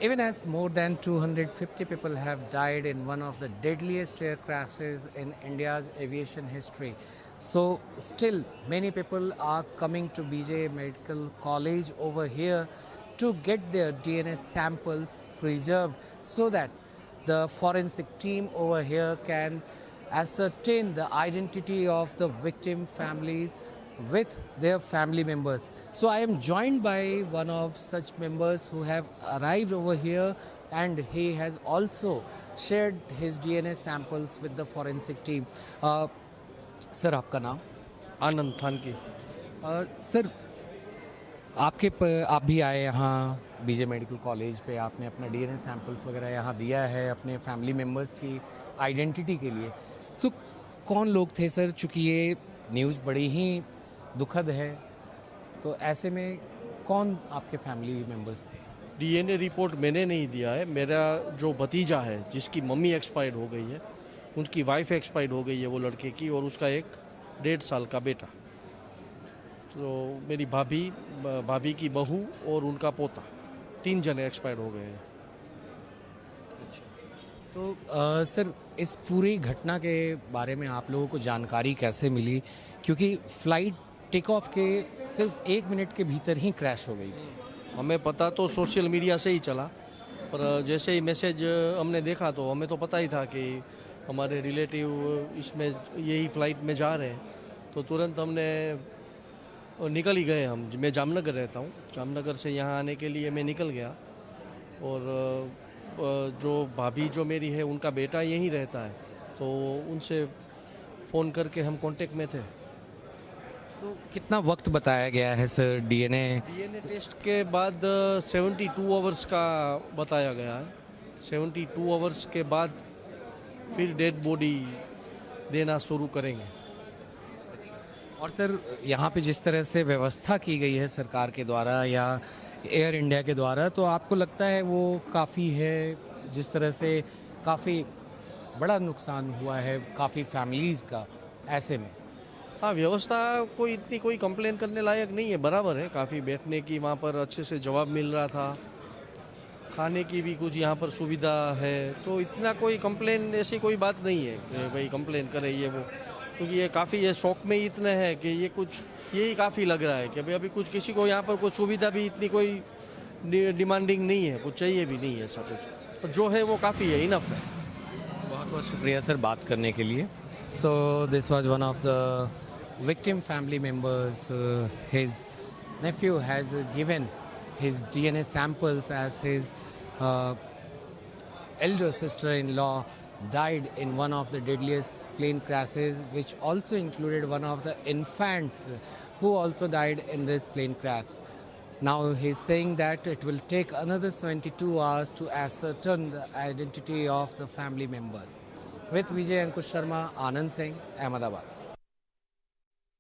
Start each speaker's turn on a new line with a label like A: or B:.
A: Even as more than 250 people have died in one of the deadliest air crashes in India's aviation history, so still many people are coming to BJ Medical College over here to get their DNA samples preserved so that the forensic team over here can ascertain the identity of the victim families with their family members. So I am joined by one of such members who have arrived over here, and he has also shared his DNA samples with the forensic team. Sir आपका नाम?
B: आनंद Thanki.
A: Sir आप भी आए यहाँ बीजे medical college पे, आपने अपना DNA samples वगैरह यहाँ दिया है अपने फैमिली मेम्बर्स की आइडेंटिटी के लिए। तो कौन लोग थे सर? चूँकि ये न्यूज़ बड़ी ही दुखद है, तो ऐसे में कौन आपके फैमिली मेम्बर्स थे?
B: डीएनए रिपोर्ट मैंने नहीं दिया है। मेरा जो भतीजा है जिसकी मम्मी एक्सपायर्ड हो गई है, उनकी वाइफ एक्सपायर्ड हो गई है वो लड़के की, और उसका एक 1.5 साल का बेटा। तो मेरी भाभी की बहू और उनका पोता, 3 जने एक्सपायर्ड हो गए हैं।
A: तो सर इस पूरी घटना के बारे में आप लोगों को जानकारी कैसे मिली? क्योंकि फ़्लाइट टेक ऑफ के सिर्फ 1 मिनट के भीतर ही क्रैश हो गई थी।
B: हमें पता तो सोशल मीडिया से ही चला, पर जैसे ही मैसेज हमने देखा तो हमें तो पता ही था कि हमारे रिलेटिव इसमें यही फ़्लाइट में जा रहे हैं। तो तुरंत हमने निकल ही गए। मैं जामनगर रहता हूँ, जामनगर से यहाँ आने के लिए मैं निकल गया। और जो भाभी जो मेरी है उनका बेटा यहीं रहता है, तो उनसे फ़ोन करके हम कांटेक्ट में थे।
A: तो कितना वक्त बताया गया है सर डीएनए
B: टेस्ट के बाद 72 आवर्स का बताया गया है। 72 आवर्स के बाद फिर डेड बॉडी देना शुरू करेंगे।
A: और सर यहाँ पे जिस तरह से व्यवस्था की गई है सरकार के द्वारा या एयर इंडिया के द्वारा, तो आपको लगता है वो काफ़ी है? जिस तरह से काफ़ी बड़ा नुकसान हुआ है काफ़ी फैमिलीज़ का, ऐसे में
B: हाँ, व्यवस्था इतनी कोई कंप्लेन करने लायक नहीं है, बराबर है। काफ़ी बैठने की वहाँ पर अच्छे से जवाब मिल रहा था, खाने की भी कुछ यहाँ पर सुविधा है, तो इतना कोई कंप्लेन ऐसी कोई बात नहीं है कि भाई कंप्लेन करे ये वो। क्योंकि ये काफ़ी ये शौक में ही इतने हैं कि ये कुछ यही काफ़ी लग रहा है कि भाई अभी कुछ किसी को यहाँ पर कुछ सुविधा भी इतनी कोई डिमांडिंग नहीं है, कुछ चाहिए भी नहीं है, ऐसा कुछ जो है वो काफ़ी है, इनफ है।
A: बहुत बहुत शुक्रिया सर बात करने के लिए। So this was one of the victim family members. His nephew has given his DNA samples as his elder sister-in-law died in one of the deadliest plane crashes, which also included one of the infants who also died in this plane crash. Now he's saying that it will take another 72 hours to ascertain the identity of the family members. With Vijay Ankush Sharma, Anand Singh, Ahmedabad.